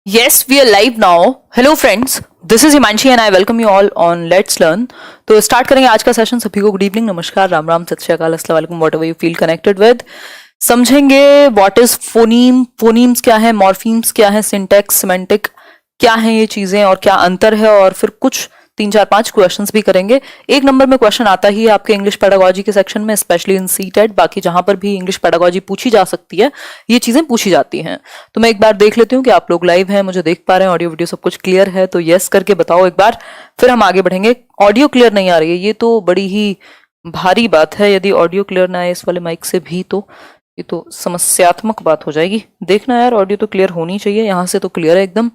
Yes, we are live now. Hello friends, this is Himanshi and I welcome you all on Let's Learn. तो start करेंगे आज का session. सभी को good evening, नमस्कार, राम राम, सत श्री अकाल, अस्सलाम वालेकुम, whatever you feel connected with. समझेंगे व्हाट इज फोनीम, फोनीम्स क्या है, मॉर्फीम्स क्या है, सिंटैक्स, सिमेंटिक क्या है ये चीजें और क्या अंतर है, और फिर कुछ 3-4-5 क्वेश्चंस भी करेंगे. एक नंबर में क्वेश्चन आता ही है आपके इंग्लिश पेडागोजी के सेक्शन में, स्पेशली इन सीटेट. बाकी जहां पर भी इंग्लिश पेडागोजी पूछी जा सकती है ये चीजें पूछी जाती हैं. तो मैं एक बार देख लेती हूँ कि आप लोग लाइव हैं, मुझे देख पा रहे हैं, ऑडियो वीडियो सब कुछ क्लियर है, तो यस करके बताओ एक बार, फिर हम आगे बढ़ेंगे. ऑडियो क्लियर नहीं आ रही है, ये तो बड़ी ही भारी बात है. यदि ऑडियो क्लियर ना आए इस वाले माइक से भी तो ये तो समस्यात्मक बात हो जाएगी. देखना यार, ऑडियो तो क्लियर होनी चाहिए. यहाँ से तो क्लियर है एकदम.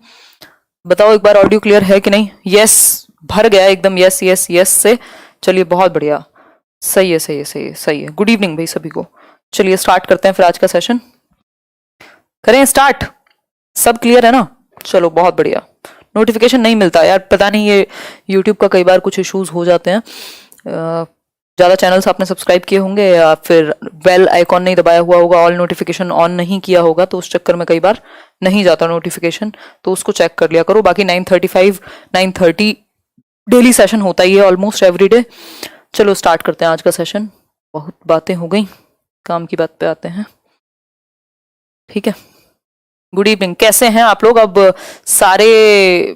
बताओ एक बार ऑडियो क्लियर है कि नहीं. यस भर गया एकदम, यस यस यस से. चलिए बहुत बढ़िया, सही है सही है सही है सही है. गुड इवनिंग भाई सभी को. चलिए स्टार्ट करते हैं फिर आज का सेशन. करें स्टार्ट. सब क्लियर है ना. चलो बहुत बढ़िया. नोटिफिकेशन नहीं मिलता यार, पता नहीं ये यूट्यूब का कई बार कुछ इश्यूज हो जाते हैं. ज्यादा चैनल्स आपने सब्सक्राइब किए होंगे या फिर बेल आइकॉन नहीं दबाया हुआ होगा, ऑल नोटिफिकेशन ऑन नहीं किया होगा, तो उस चक्कर में कई बार नहीं जाता नोटिफिकेशन, तो उसको चेक कर लिया करो. बाकी 9:35 9:30 डेली सेशन होता ही है ऑलमोस्ट एवरी डे. चलो स्टार्ट करते हैं आज का सेशन. बहुत बातें हो गई, काम की बात पे आते हैं. ठीक है. Good evening. कैसे हैं आप लोग. अब सारे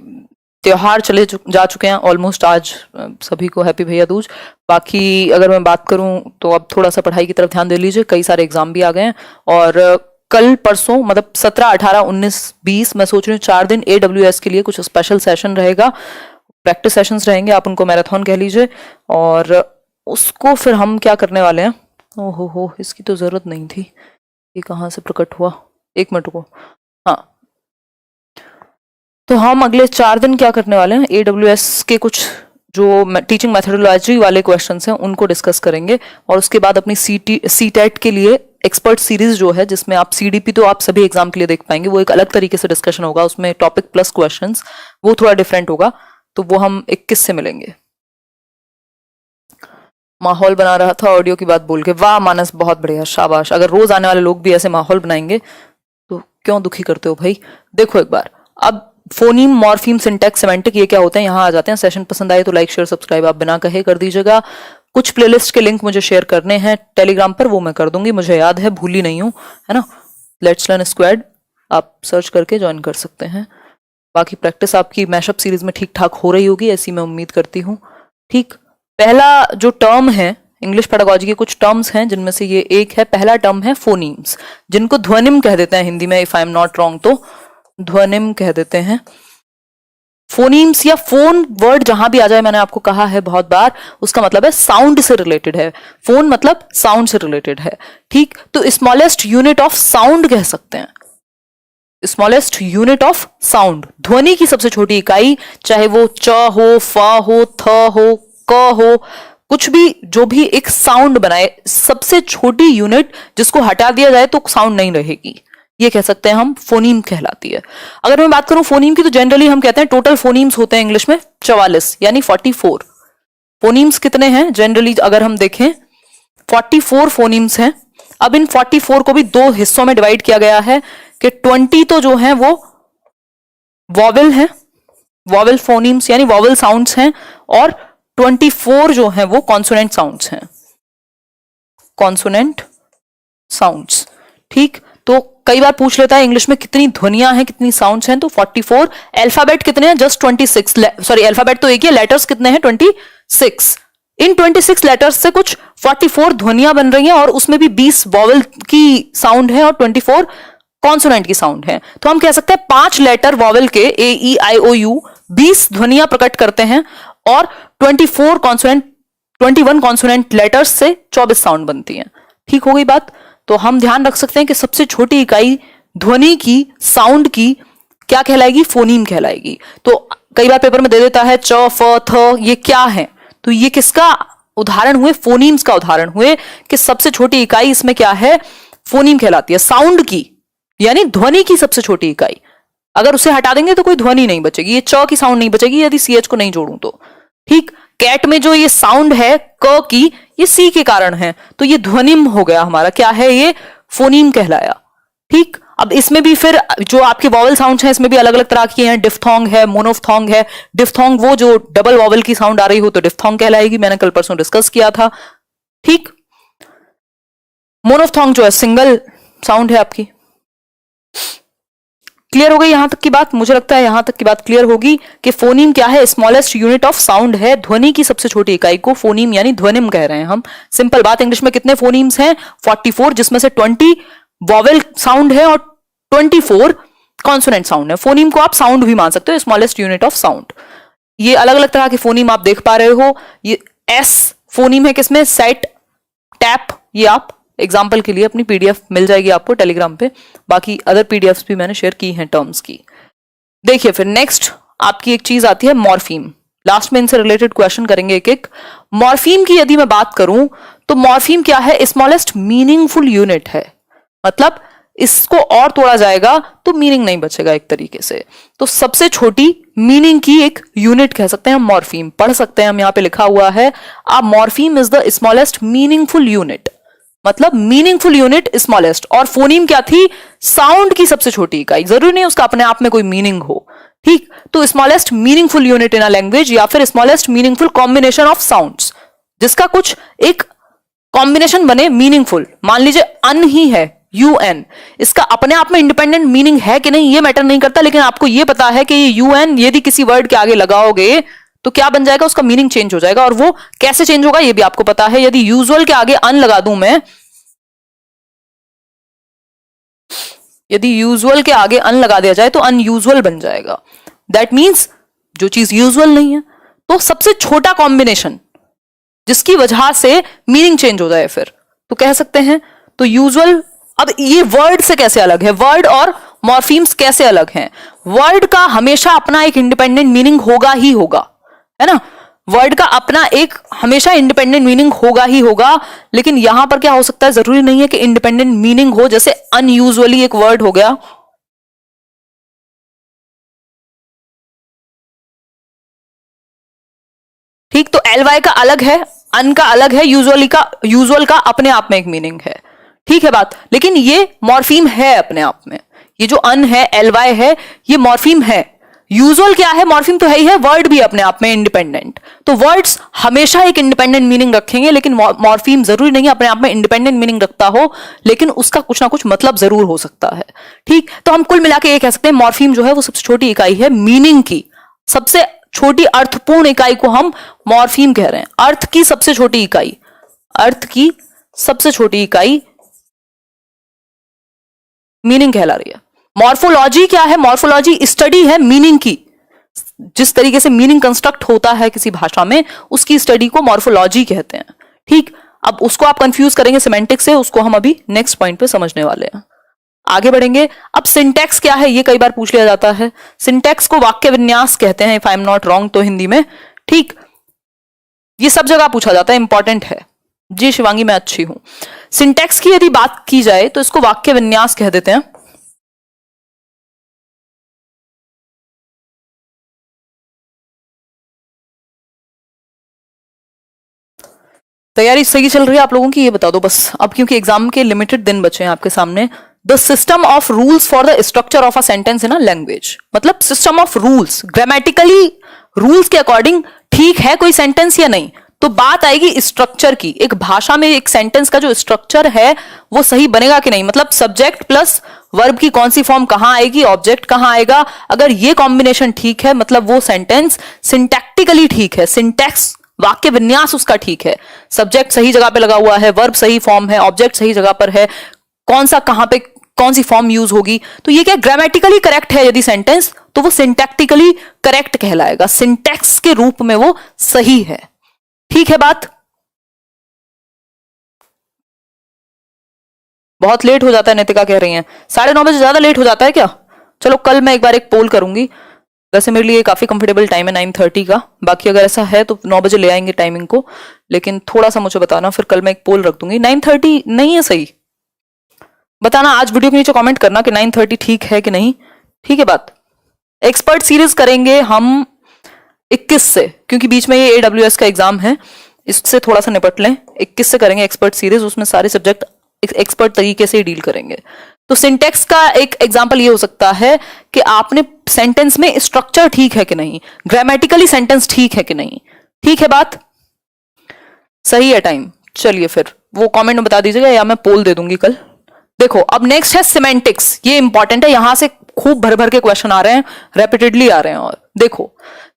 त्योहार चले जा चुके हैं ऑलमोस्ट. आज सभी को हैप्पी भैया दूज. बाकी अगर मैं बात करूं तो अब थोड़ा सा पढ़ाई की तरफ ध्यान दे लीजिए. कई सारे एग्जाम भी आ गए हैं और कल परसों मतलब 17, 18, 19, 20 मैं सोच रही हूँ 4 दिन AWS के लिए कुछ स्पेशल सेशन रहेगा. प्रैक्टिस सेशंस रहेंगे, आप उनको मैराथन कह लीजिए. और उसको फिर हम क्या करने वाले हैं. ओहो हो, इसकी तो जरूरत नहीं थी. ये कहाँ से प्रकट हुआ, एक मिनट को. हाँ, तो हम अगले 4 दिन क्या करने वाले हैं, AWS के कुछ जो टीचिंग मेथोडोलॉजी वाले क्वेश्चंस हैं उनको डिस्कस करेंगे. और उसके बाद अपनी सीटेट के लिए एक्सपर्ट सीरीज जो है, जिसमें आप CDP तो आप सभी एग्जाम के लिए देख पाएंगे, वो एक अलग तरीके से डिस्कशन होगा. उसमें टॉपिक प्लस क्वेश्चंस, वो थोड़ा डिफरेंट होगा. तो वो हम 21 से मिलेंगे. माहौल बना रहा था ऑडियो की बात बोल के. वाह मानस, बहुत बढ़िया, शाबाश. अगर रोज आने वाले लोग भी ऐसे माहौल बनाएंगे तो क्यों दुखी करते हो भाई. देखो एक बार, अब फोनीम, मॉर्फीम, सिंटैक्स, सिमेंटिक ये क्या होते हैं, यहाँ आ जाते हैं. सेशन पसंद आए तो लाइक शेयर सब्सक्राइब आप बिना कहे कर दीजिएगा. कुछ प्लेलिस्ट के लिंक मुझे शेयर करने हैं टेलीग्राम पर, वो मैं कर दूंगी, मुझे याद है, भूली नहीं हूँ, है ना. लेट्स लर्न स्क्वाड आप सर्च करके ज्वाइन कर सकते हैं. बाकी प्रैक्टिस आपकी मैशअप सीरीज में ठीक ठाक हो रही होगी, ऐसी मैं उम्मीद करती हूँ. ठीक. पहला जो टर्म है, इंग्लिश पेडागोजी के कुछ टर्म्स हैं जिनमें से ये एक है. पहला टर्म है फोनीम्स, जिनको ध्वनिम कह देते हैं हिंदी में. If I am not wrong तो ध्वनिम कह देते हैं. फोनीम्स या फोन वर्ड जहां भी आ जाए, मैंने आपको कहा है बहुत बार, उसका मतलब है साउंड से रिलेटेड है. फोन मतलब साउंड से रिलेटेड है. ठीक. तो स्मॉलेस्ट यूनिट ऑफ साउंड कह सकते हैं. स्मॉलेस्ट यूनिट ऑफ साउंड, ध्वनि की सबसे छोटी इकाई, चाहे वो च हो, फ हो, थ हो, क हो, कुछ भी, जो भी एक साउंड बनाए, सबसे छोटी यूनिट जिसको हटा दिया जाए तो साउंड नहीं रहेगी, ये कह सकते हैं हम, फोनीम कहलाती है. अगर मैं बात करूं फोनीम की, तो जनरली हम कहते हैं टोटल फोनीम्स होते हैं इंग्लिश में 44, यानी 44. फोनीम्स कितने हैं जनरली अगर हम देखें, 44 फोनीम्स हैं. अब इन 44 को भी 2 हिस्सों में डिवाइड किया गया है कि 20 तो जो हैं वो वॉवेल हैं, वॉवेल फोनीम्स यानी वॉवेल साउंड्स हैं, और 24 जो हैं वो कॉन्सोनेंट साउंड्स हैं, कॉन्सोनेंट साउंड्स. ठीक. तो कई बार पूछ लेता है इंग्लिश में कितनी ध्वनियां हैं, कितनी साउंड्स हैं, तो 44. अल्फाबेट कितने हैं, जस्ट 26. सॉरी, अल्फाबेट तो एक ही है, लेटर्स कितने हैं, 26. इन 26 लेटर्स से कुछ 44 ध्वनियां बन रही हैं, और उसमें भी 20 वॉवेल की साउंड है और 24 कॉन्सोनेंट की साउंड है. तो हम कह सकते हैं 5 लेटर वॉवेल के AEIOU 20 ध्वनियां प्रकट करते हैं, और 24 कॉन्सोनेंट 21 कॉन्सोनेंट लेटर्स से 24 साउंड बनती हैं. ठीक हो गई बात. तो हम ध्यान रख सकते हैं कि सबसे छोटी इकाई ध्वनि की, साउंड की, क्या कहलाएगी, फोनीम कहलाएगी. तो कई बार पेपर में दे देता है च, फ, थ, ये क्या है, तो ये किसका उदाहरण हुए, फोनीम्स का उदाहरण हुए, कि सबसे छोटी इकाई इसमें क्या है, फोनीम कहलाती है. साउंड की यानी ध्वनि की सबसे छोटी इकाई, अगर उसे हटा देंगे तो कोई ध्वनि नहीं बचेगी. ये च की साउंड नहीं बचेगी यदि CH को नहीं जोड़ूं तो. ठीक. कैट में जो ये साउंड है क की, ये C के कारण है, तो ये ध्वनिम हो गया हमारा, क्या है ये, फोनीम कहलाया. ठीक. अब इसमें भी फिर जो आपके वॉवल साउंड्स हैं इसमें भी अलग अलग तरह की हैं, डिफ्थोंग है, मोनोफ्थोंग है। डिफ्थोंग वो जो डबल वॉवल की साउंड आ रही हो तो डिफ्थोंग कहलाएगी, मैंने कल परसों डिस्कस किया था। ठीक, मोनोफ्थोंग जो है सिंगल साउंड है आपकी। क्लियर हो गई यहां तक की बात? मुझे लगता है यहां तक की बात क्लियर होगी कि फोनीम क्या है, स्मॉलेस्ट यूनिट ऑफ साउंड है, ध्वनि की सबसे छोटी इकाई को फोनीम यानी ध्वनिम कह रहे हैं हम। सिंपल बात, इंग्लिश में कितने फोनीम्स हैं? 44, जिसमें से 20 वॉवेल साउंड है और 24 कॉन्सोनेंट साउंड है। फोनीम को आप साउंड भी मान सकते हो, स्मॉलेस्ट यूनिट ऑफ साउंड। ये अलग अलग तरह के फोनीम आप देख पा रहे हो। ये एस फोनीम है किसमें? Set, tap. ये आप एग्जाम्पल के लिए अपनी पीडीएफ मिल जाएगी आपको टेलीग्राम पे, बाकी अदर पीडीएफ्स भी मैंने शेयर की हैं टर्म्स की। देखिए फिर नेक्स्ट आपकी एक चीज आती है मॉर्फीम। लास्ट में इनसे रिलेटेड क्वेश्चन करेंगे एक एक। मॉर्फीम की यदि मैं बात करूं तो मॉर्फीम क्या है? स्मॉलेस्ट मीनिंगफुल यूनिट है, मतलब इसको और तोड़ा जाएगा तो मीनिंग नहीं बचेगा एक तरीके से। तो सबसे छोटी मीनिंग की एक यूनिट कह सकते हैं हम मॉर्फीम। पढ़ सकते हैं हम, यहां पे लिखा हुआ है a morpheme is the smallest meaningful unit, मतलब मीनिंगफुल यूनिट स्मॉलेस्ट। और फोनीम क्या थी? साउंड की सबसे छोटी इकाई। जरूरी नहीं उसका अपने आप में कोई मीनिंग हो, ठीक। तो smallest meaningful unit in a language या फिर smallest meaningful combination of sounds, जिसका कुछ एक कॉम्बिनेशन बने मीनिंगफुल। मान लीजिए अन ही है, यूएन, इसका अपने आप में इंडिपेंडेंट मीनिंग है कि नहीं ये मैटर नहीं करता, लेकिन आपको ये पता है कि ये यूएन यदि किसी वर्ड के आगे लगाओगे तो क्या बन जाएगा? उसका मीनिंग चेंज हो जाएगा। और वो कैसे चेंज होगा ये भी आपको पता है। यदि यूजुअल के आगे अन लगा दूं मैं, यदि यूजुअल के आगे अन लगा दिया जाए तो अनयूजुअल बन जाएगा। दैट मीन्स जो चीज यूजुअल नहीं है। तो सबसे छोटा कॉम्बिनेशन जिसकी वजह से मीनिंग चेंज हो जाए फिर तो कह सकते हैं तो यूजुअल। अब ये वर्ड से कैसे अलग है? वर्ड और मॉर्फीम्स कैसे अलग हैं? वर्ड का हमेशा अपना एक इंडिपेंडेंट मीनिंग होगा ही होगा, है ना। वर्ड का अपना एक हमेशा इंडिपेंडेंट मीनिंग होगा ही होगा, लेकिन यहां पर क्या हो सकता है? जरूरी नहीं है कि इंडिपेंडेंट मीनिंग हो। जैसे अनयूजुअली एक वर्ड हो गया, ठीक, तो एलवाई का अलग है, अन का अलग है, यूजुअल का अपने आप में एक मीनिंग है, ठीक है बात। लेकिन ये मॉर्फीम है अपने आप में। ये जो अन है, एलवाई है, ये मॉर्फीम है। यूजुअल क्या है? मॉर्फीम तो है ही है। वर्ड भी अपने आप में इंडिपेंडेंट। तो वर्ड्स हमेशा एक इंडिपेंडेंट मीनिंग रखेंगे, लेकिन मॉर्फीम जरूरी नहीं अपने आप में इंडिपेंडेंट मीनिंग रखता हो, लेकिन उसका कुछ ना कुछ मतलब जरूर हो सकता है, ठीक। तो हम कुल मिला के ये कह सकते हैं मॉर्फीम जो है वो सबसे छोटी इकाई है मीनिंग की। सबसे छोटी अर्थपूर्ण इकाई को हम मॉर्फीम कह रहे हैं। अर्थ की सबसे छोटी इकाई, अर्थ की सबसे छोटी इकाई मीनिंग कहला रही है। मॉर्फोलॉजी क्या है? मॉर्फोलॉजी स्टडी है मीनिंग की। जिस तरीके से मीनिंग कंस्ट्रक्ट होता है किसी भाषा में, उसकी स्टडी को मॉर्फोलॉजी कहते हैं, ठीक। अब उसको आप कंफ्यूज करेंगे सिमेंटिक्स से, उसको हम अभी नेक्स्ट पॉइंट पे समझने वाले हैं। आगे बढ़ेंगे। अब सिंटैक्स क्या है ये कई बार पूछ लिया जाता है। सिंटैक्स को वाक्य विन्यास कहते हैं, if I am not wrong तो हिंदी में, ठीक। ये सब जगह पूछा जाता है, इंपॉर्टेंट है। जी शिवांगी मैं अच्छी हूं। सिंटैक्स की यदि बात की जाए तो इसको वाक्य विन्यास कह देते हैं। तैयारी सही चल रही है आप लोगों की? ये बता दो बस अब, क्योंकि एग्जाम के लिमिटेड दिन बचे हैं आपके सामने। The system of rules for the structure of a sentence in a language, मतलब system of rules, grammatically rules के अकॉर्डिंग ठीक है कोई सेंटेंस या नहीं। तो बात आएगी स्ट्रक्चर की। एक भाषा में एक सेंटेंस का जो स्ट्रक्चर है वो सही बनेगा कि नहीं, मतलब सब्जेक्ट प्लस वर्ब की कौन सी फॉर्म कहां आएगी, ऑब्जेक्ट कहां आएगा। अगर ये कॉम्बिनेशन ठीक है मतलब वो सेंटेंस सिंटैक्टिकली ठीक है, सिंटैक्स वाक्य विन्यास उसका ठीक है। सब्जेक्ट सही जगह पे लगा हुआ है, वर्ब सही फॉर्म है, ऑब्जेक्ट सही जगह पर है, कौन सा कहां पे कौन सी फॉर्म यूज होगी। तो ये क्या ग्रामेटिकली करेक्ट है यदि सेंटेंस, तो वो सिंटैक्टिकली करेक्ट कहलाएगा, सिंटैक्स के रूप में वो सही है, ठीक है बात। बहुत लेट हो जाता है नितिका कह रही हैं, 9:30 बजे ज्यादा लेट हो जाता है क्या? चलो कल मैं एक बार एक पोल करूंगी। वैसे मेरे लिए काफी कंफर्टेबल टाइम है 9:30 का, बाकी अगर ऐसा है तो 9 बजे ले आएंगे टाइमिंग को, लेकिन थोड़ा सा मुझे बताना, फिर कल मैं एक पोल रख दूंगी। 9:30 नहीं है सही? बताना आज वीडियो के नीचे कमेंट करना कि 9:30 ठीक है कि नहीं, ठीक है बात। एक्सपर्ट सीरीज करेंगे हम 21 से, क्योंकि बीच में ये AWS का एग्जाम है, इससे थोड़ा सा निपट लें। 21 से करेंगे एक्सपर्ट सीरीज, उसमें सारे सब्जेक्ट एक्सपर्ट तरीके से डील करेंगे। तो सिंटेक्स का एक एग्जांपल ये हो सकता है कि आपने सेंटेंस में स्ट्रक्चर ठीक है कि नहीं, ग्रामेटिकली सेंटेंस ठीक है कि नहीं। ठीक है बात, सही है टाइम। चलिए फिर वो कमेंट में बता दीजिएगा या मैं पोल दे दूंगी कल। देखो अब नेक्स्ट है सिमेंटिक्स, ये इंपॉर्टेंट है, यहां से खूब भर भर के क्वेश्चन आ रहे हैं, रेपिटेडली आ रहे हैं। और देखो,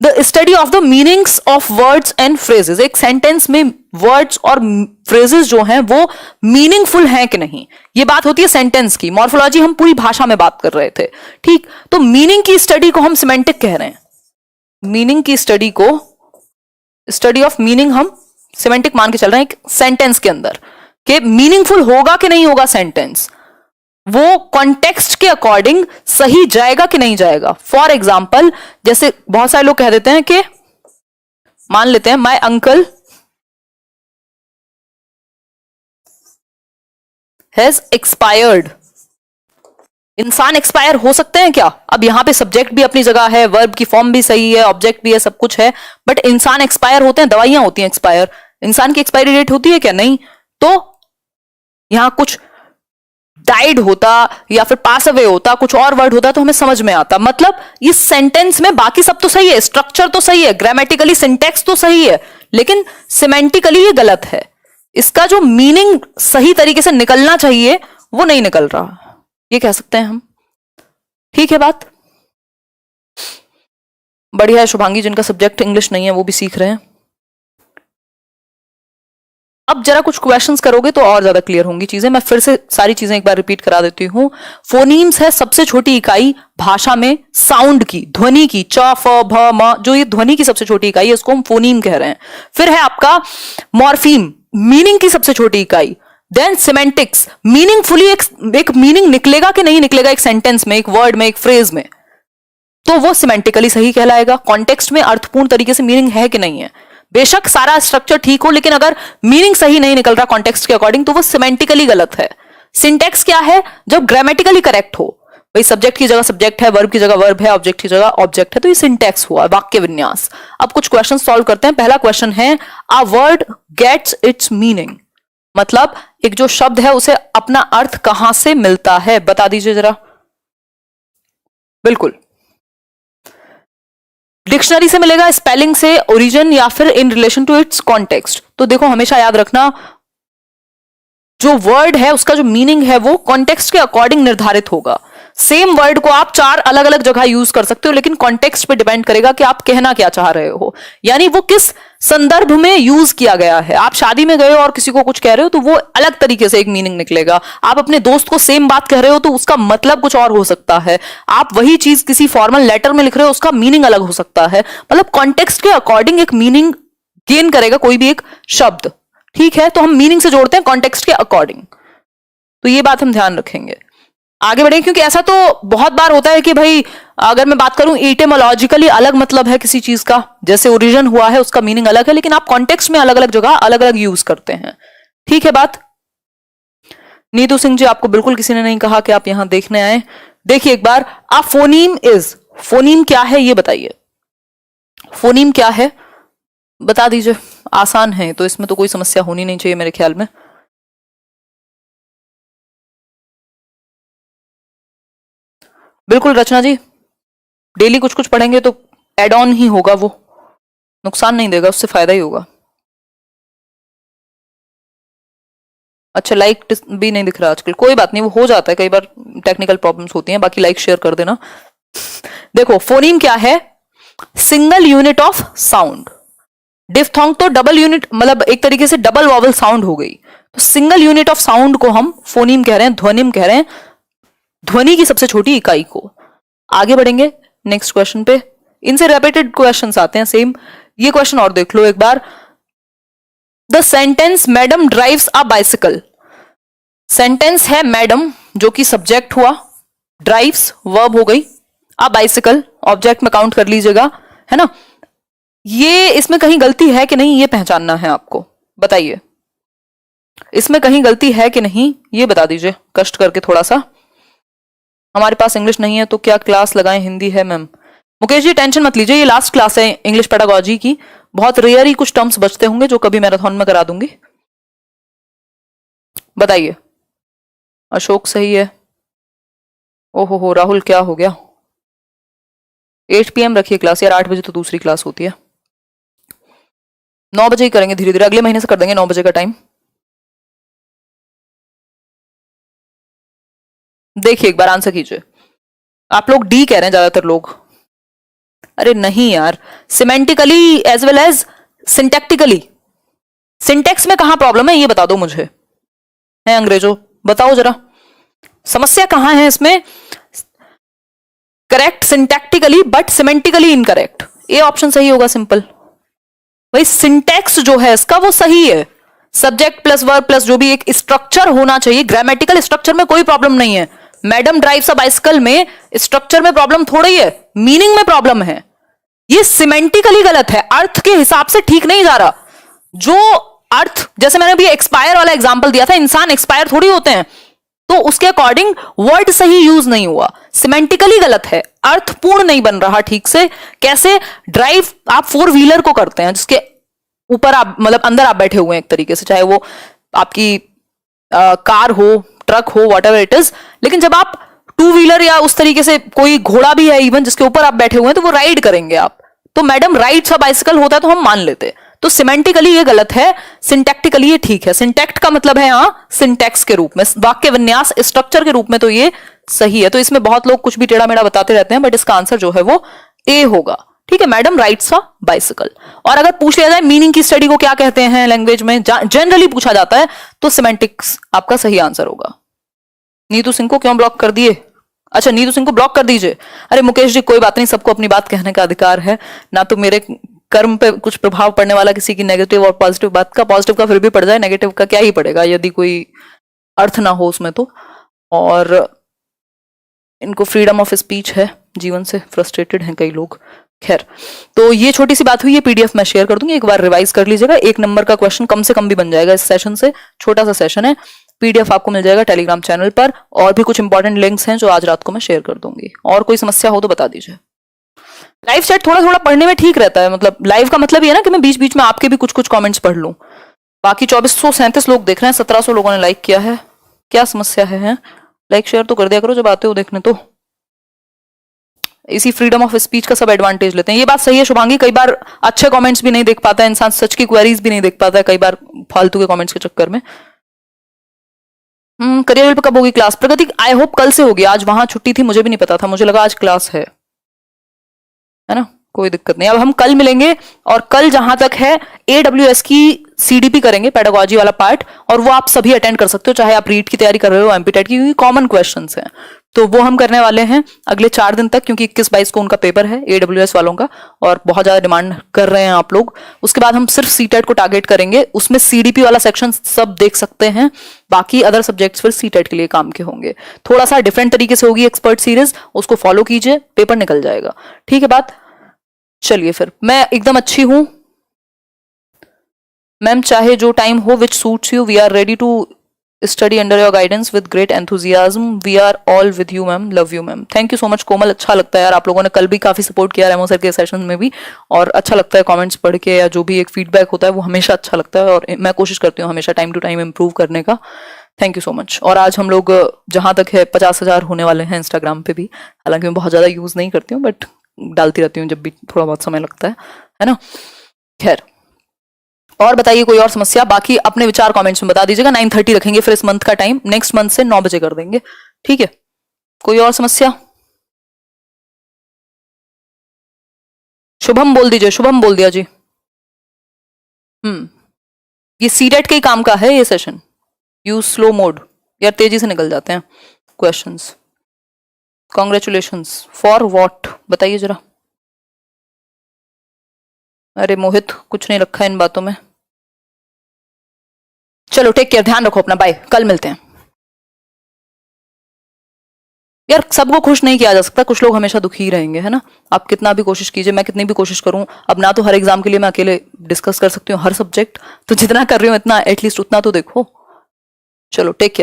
the study of the meanings of words and phrases, एक सेंटेंस में वर्ड्स और फ्रेजेस जो हैं वो मीनिंगफुल हैं कि नहीं, ये बात होती है सेंटेंस की। मॉर्फोलॉजी हम पूरी भाषा में बात कर रहे थे, ठीक। तो मीनिंग की स्टडी को हम सिमेंटिक कह रहे हैं। मीनिंग की स्टडी को, स्टडी ऑफ मीनिंग हम सिमेंटिक मान के चल रहे हैं एक सेंटेंस के अंदर, कि मीनिंगफुल होगा कि नहीं होगा सेंटेंस, वो कॉन्टेक्स्ट के अकॉर्डिंग सही जाएगा कि नहीं जाएगा। फॉर एग्जाम्पल, जैसे बहुत सारे लोग कह देते हैं कि, मान लेते हैं माय अंकल हैज एक्सपायर्ड। इंसान एक्सपायर हो सकते हैं क्या? अब यहां पे सब्जेक्ट भी अपनी जगह है, वर्ब की फॉर्म भी सही है, ऑब्जेक्ट भी है, सब कुछ है, बट इंसान एक्सपायर होते हैं, दवाइयां होती हैं एक्सपायर, इंसान की एक्सपायरी डेट होती है क्या? नहीं। तो यहां कुछ डाइड होता या फिर पास अवे होता, कुछ और वर्ड होता तो हमें समझ में आता। मतलब इस सेंटेंस में बाकी सब तो सही है, स्ट्रक्चर तो सही है, ग्रामेटिकली सिंटेक्स तो सही है, लेकिन सिमेंटिकली ये गलत है। इसका जो मीनिंग सही तरीके से निकलना चाहिए वो नहीं निकल रहा, ये कह सकते हैं हम। ठीक है बात, बढ़िया है। शुभांगी जिनका सब्जेक्ट इंग्लिश नहीं है वो भी सीख रहे हैं। अब जरा कुछ क्वेश्चंस करोगे तो और ज्यादा क्लियर होंगी चीजें। मैं फिर से सारी चीजें एक बार रिपीट करा देती हूं। फोनीम्स है सबसे छोटी इकाई भाषा में साउंड की, ध्वनि की, च फ भ म, जो ये ध्वनि की सबसे छोटी इकाई है इसको हम फोनीम कह रहे हैं। फिर है आपका मॉर्फीम, मीनिंग की सबसे छोटी इकाई। देन सिमेंटिक्स, मीनिंगफुली एक मीनिंग निकलेगा कि नहीं निकलेगा एक सेंटेंस में, एक वर्ड में, एक फ्रेज में, तो वो सिमेंटिकली सही कहलाएगा। कॉन्टेक्स्ट में अर्थपूर्ण तरीके से मीनिंग है कि नहीं है, बेशक सारा स्ट्रक्चर ठीक हो, लेकिन अगर मीनिंग सही नहीं निकल रहा कॉन्टेक्स्ट के अकॉर्डिंग तो वो सिमेंटिकली गलत है। सिंटेक्स क्या है? जब ग्रामेटिकली करेक्ट हो, भाई सब्जेक्ट की जगह सब्जेक्ट है, वर्ब की जगह वर्ब है, ऑब्जेक्ट की जगह ऑब्जेक्ट है, तो ये सिंटेक्स हुआ, वाक्य विन्यास। अब कुछ क्वेश्चन सॉल्व करते हैं। पहला क्वेश्चन है, a word gets its meaning, मतलब एक जो शब्द है उसे अपना अर्थ कहां से मिलता है, बता दीजिए जरा। बिल्कुल, डिक्शनरी से मिलेगा, स्पेलिंग से, ओरिजिन, या फिर in relation to its context. तो देखो हमेशा याद रखना, जो वर्ड है उसका जो मीनिंग है वो कॉन्टेक्स्ट के अकॉर्डिंग निर्धारित होगा। सेम वर्ड को आप 4 अलग अलग जगह यूज कर सकते हो, लेकिन कॉन्टेक्स्ट पे डिपेंड करेगा कि आप कहना क्या चाह रहे हो, यानी वो किस संदर्भ में यूज किया गया है। आप शादी में गए हो और किसी को कुछ कह रहे हो तो वो अलग तरीके से एक मीनिंग निकलेगा। आप अपने दोस्त को सेम बात कह रहे हो तो उसका मतलब कुछ और हो सकता है। आप वही चीज किसी फॉर्मल लेटर में लिख रहे हो, उसका मीनिंग अलग हो सकता है। मतलब कॉन्टेक्स्ट के अकॉर्डिंग एक मीनिंग गेन करेगा कोई भी एक शब्द। ठीक है, तो हम मीनिंग से जोड़ते हैं कॉन्टेक्स्ट के अकॉर्डिंग, तो ये बात हम ध्यान रखेंगे। आगे बढ़े, क्योंकि ऐसा तो बहुत बार होता है कि भाई अगर मैं बात करूं इटिमोलॉजिकली अलग मतलब है किसी चीज का, जैसे ओरिजिन हुआ है उसका मीनिंग अलग है, लेकिन आप कॉन्टेक्स्ट में अलग अलग जगह अलग अलग यूज करते हैं। ठीक है बात। नीतू सिंह जी, आपको बिल्कुल किसी ने नहीं कहा कि आप यहां देखने आए। देखिए एक बार, आ फोनीम इज, फोनीम क्या है ये बताइए। फोनीम क्या है बता दीजिए, आसान है तो इसमें तो कोई समस्या होनी नहीं चाहिए मेरे ख्याल में। बिल्कुल रचना जी, डेली कुछ कुछ पढ़ेंगे तो एड ऑन ही होगा, वो नुकसान नहीं देगा, उससे फायदा ही होगा। अच्छा, लाइक भी नहीं दिख रहा आजकल, कोई बात नहीं, वो हो जाता है कई बार, टेक्निकल प्रॉब्लम्स होती हैं। बाकी लाइक शेयर कर देना। देखो फोनीम क्या है, single unit of sound. Diphthong तो डबल यूनिट, मतलब एक तरीके से डबल वॉवल साउंड हो गई, तो सिंगल यूनिट ऑफ साउंड को हम फोनीम कह रहे हैं, ध्वनिम कह रहे हैं, ध्वनि की सबसे छोटी इकाई को। आगे बढ़ेंगे नेक्स्ट क्वेश्चन पे, इनसे रिपीटेड क्वेश्चंस आते हैं सेम। ये क्वेश्चन और देख लो एक बार, the sentence madam drives a bicycle. Sentence है मैडम जो कि सब्जेक्ट हुआ, ड्राइव्स वर्ब हो गई, अ बाइसिकल ऑब्जेक्ट में काउंट कर लीजिएगा, है ना। ये इसमें कहीं गलती है कि नहीं ये पहचानना है आपको, बताइए इसमें कहीं गलती है कि नहीं ये बता दीजिए कष्ट करके थोड़ा सा। हमारे पास इंग्लिश नहीं है तो क्या क्लास लगाएं, हिंदी है मैम। मुकेश जी टेंशन मत लीजिए, ये लास्ट क्लास है इंग्लिश पेडागोजी की, बहुत रेयर ही कुछ टर्म्स बचते होंगे जो कभी मैराथन में करा दूंगी। बताइए, अशोक सही है, ओहो हो राहुल, क्या हो गया? 8 PM रखिए क्लास यार, 8 बजे तो दूसरी क्लास होती है। 9 बजे ही करेंगे, धीरे धीरे अगले महीने से कर देंगे 9 बजे का टाइम। देखिए एक बार आंसर कीजिए। आप लोग डी कह रहे हैं ज्यादातर लोग। अरे नहीं यार, semantically as well as syntactically. Syntax में कहां प्रॉब्लम है ये बता दो मुझे, है अंग्रेजों, बताओ जरा समस्या कहां है इसमें। Correct syntactically but semantically incorrect, ये ऑप्शन सही होगा सिंपल। भाई सिंटेक्स जो है इसका वो सही है, सब्जेक्ट प्लस वर्ब प्लस जो भी एक स्ट्रक्चर होना चाहिए, ग्रामेटिकल स्ट्रक्चर में कोई प्रॉब्लम नहीं है। मैडम ड्राइव्स अ बाइसिकल में स्ट्रक्चर में प्रॉब्लम थोड़ी है, मीनिंग में प्रॉब्लम है। ये सिमेंटिकली गलत है, अर्थ के हिसाब से ठीक नहीं जा रहा। जो अर्थ, जैसे मैंने अभी एक्सपायर वाला एग्जांपल दिया था, इंसान एक्सपायर थोड़ी होते हैं, तो उसके अकॉर्डिंग वर्ड सही यूज नहीं हुआ, सिमेंटिकली गलत है, अर्थ पूर्ण नहीं बन रहा ठीक से। कैसे? ड्राइव आप 4 व्हीलर को करते हैं जिसके ऊपर आप मतलब अंदर आप बैठे हुए हैं एक तरीके से, चाहे वो आपकी कार हो, ट्रक हो, वॉट एवर इट इज। लेकिन जब आप 2 व्हीलर या उस तरीके से कोई घोड़ा भी है इवन जिसके ऊपर आप बैठे हुए हैं, तो वो राइड करेंगे आप। तो मैडम राइड्स अ बाइसिकल होता है तो हम मान लेते। तो सिमेंटिकली ये गलत है, सिंटैक्टिकली ये ठीक है। सिंटैक्ट का मतलब है यहां सिंटैक्स के रूप में, वाक्य विन्यास स्ट्रक्चर के रूप में तो ये सही है। तो इसमें बहुत लोग कुछ भी टेढ़ा मेढ़ा बताते रहते हैं, बट इसका आंसर जो है वो ए होगा। ठीक है, मैडम राइड्स अ बाइसिकल। और अगर पूछ लिया जाए मीनिंग की स्टडी को क्या कहते हैं लैंग्वेज में, जनरली पूछा जाता है, तो सिमेंटिक्स आपका सही आंसर होगा। नीतू सिंह को क्यों ब्लॉक कर दिए? अच्छा, नीतू सिंह को ब्लॉक कर दीजिए। अरे मुकेश जी कोई बात नहीं, सबको अपनी बात कहने का अधिकार है। ना तो मेरे कर्म पे कुछ प्रभाव पड़ने वाला किसी की नेगेटिव और पॉजिटिव बात का, पॉजिटिव का फिर भी पड़ जाए, नेगेटिव का क्या ही पड़ेगा यदि कोई अर्थ ना हो उसमें तो। और इनको फ्रीडम ऑफ स्पीच है, जीवन से फ्रस्ट्रेटेड हैं कई लोग। खैर, तो ये छोटी सी बात हुई, ये पीडीएफ मैं शेयर कर दूंगी, एक बार रिवाइज कर लीजिएगा। 1 नंबर का क्वेश्चन कम से कम भी बन जाएगा इस सेशन से, छोटा सा सेशन है। पीडीएफ आपको मिल जाएगा टेलीग्राम चैनल पर, और भी कुछ इंपॉर्टेंट लिंक्स हैं जो आज रात को मैं शेयर कर दूंगी। और कोई समस्या हो तो बता दीजिए। लाइव चैट थोड़ा थोड़ा पढ़ने में ठीक रहता है, मतलब लाइव का मतलब ये है ना कि मैं बीच बीच में आपके भी कुछ कुछ कमेंट्स पढ़ लूं। बाकी 2437 लोग देख रहे हैं, 1700 लोगों ने लाइक किया है, क्या समस्या है? लाइक शेयर तो कर दिया करो जब आते हो देखने। तो इसी फ्रीडम ऑफ स्पीच का सब एडवांटेज लेते हैं। ये बात सही है शुभांगी, कई बार अच्छे कमेंट्स भी नहीं देख पाता है इंसान, सच की क्वेरीज भी नहीं देख पाता है कई बार फालतू के कमेंट्स के चक्कर में। करियर पे कब होगी क्लास? प्रगति आई होप कल से होगी, आज वहां छुट्टी थी, मुझे भी नहीं पता था, मुझे लगा आज क्लास है ना, कोई दिक्कत नहीं। अब हम कल मिलेंगे, और कल जहां तक है AWS की CDP करेंगे, पेडागोजी वाला पार्ट, और वो आप सभी अटेंड कर सकते हो, चाहे आप रीट की तैयारी कर रहे हो, एमपीटेट की, क्योंकि कॉमन क्वेश्चंस हैं। तो वो हम करने वाले हैं अगले 4 दिन तक, क्योंकि 21-22 को उनका पेपर है AWS वालों का, और बहुत ज्यादा डिमांड कर रहे हैं आप लोग। उसके बाद हम सिर्फ सीटेट को टारगेट करेंगे, उसमें CDP वाला सेक्शन सब देख सकते हैं, बाकी अदर सब्जेक्ट्स फिर सीटेट के लिए काम के होंगे। थोड़ा सा डिफरेंट तरीके से होगी एक्सपर्ट सीरीज, उसको फॉलो कीजिए, पेपर निकल जाएगा। ठीक है बात? चलिए फिर, मैं एकदम अच्छी हूं मैम, चाहे जो टाइम हो which suits you, we are ready to study under your guidance with great enthusiasm, we are all with you ma'am, love you ma'am. Thank you so much Komal, अच्छा लगता है यार, आप लोगों ने कल भी काफी सपोर्ट किया रेमो सर के सेशन में भी, और अच्छा लगता है कमेंट्स पढ़ के, या जो भी एक फीडबैक होता है वो हमेशा अच्छा लगता है, और मैं कोशिश करती हूँ हमेशा टाइम टू टाइम इंप्रूव करने का। Thank you so much. और आज हम लोग जहां तक है 50,000 होने वाले हैं इंस्टाग्राम पे भी, हालांकि मैं बहुत ज्यादा यूज नहीं करती हूँ, बट डालती रहती हूँ जब भी थोड़ा बहुत समय लगता है ना। खैर, और बताइए कोई और समस्या? बाकी अपने विचार कमेंट्स में बता दीजिएगा। 9:30 रखेंगे फिर इस मंथ का टाइम, नेक्स्ट मंथ से 9 बजे कर देंगे। ठीक है, कोई और समस्या? शुभम बोल दीजिए, शुभम बोल दिया जी। ये सीटेट के ही काम का है ये सेशन। यूज स्लो मोड, यार तेजी से निकल जाते हैं क्वेश्चंस। कॉन्ग्रेचुलेशंस फॉर व्हाट, बताइए जरा। अरे मोहित, कुछ नहीं रखा इन बातों में। चलो टेक केयर, ध्यान रखो अपना, बाय, कल मिलते हैं। यार सबको खुश नहीं किया जा सकता, कुछ लोग हमेशा दुखी ही रहेंगे, है ना। आप कितना भी कोशिश कीजिए, मैं कितनी भी कोशिश करूं, अब ना तो हर एग्जाम के लिए मैं अकेले डिस्कस कर सकती हूँ हर सब्जेक्ट, तो जितना कर रही हूँ इतना एटलीस्ट उतना तो देखो। चलो टेक केयर।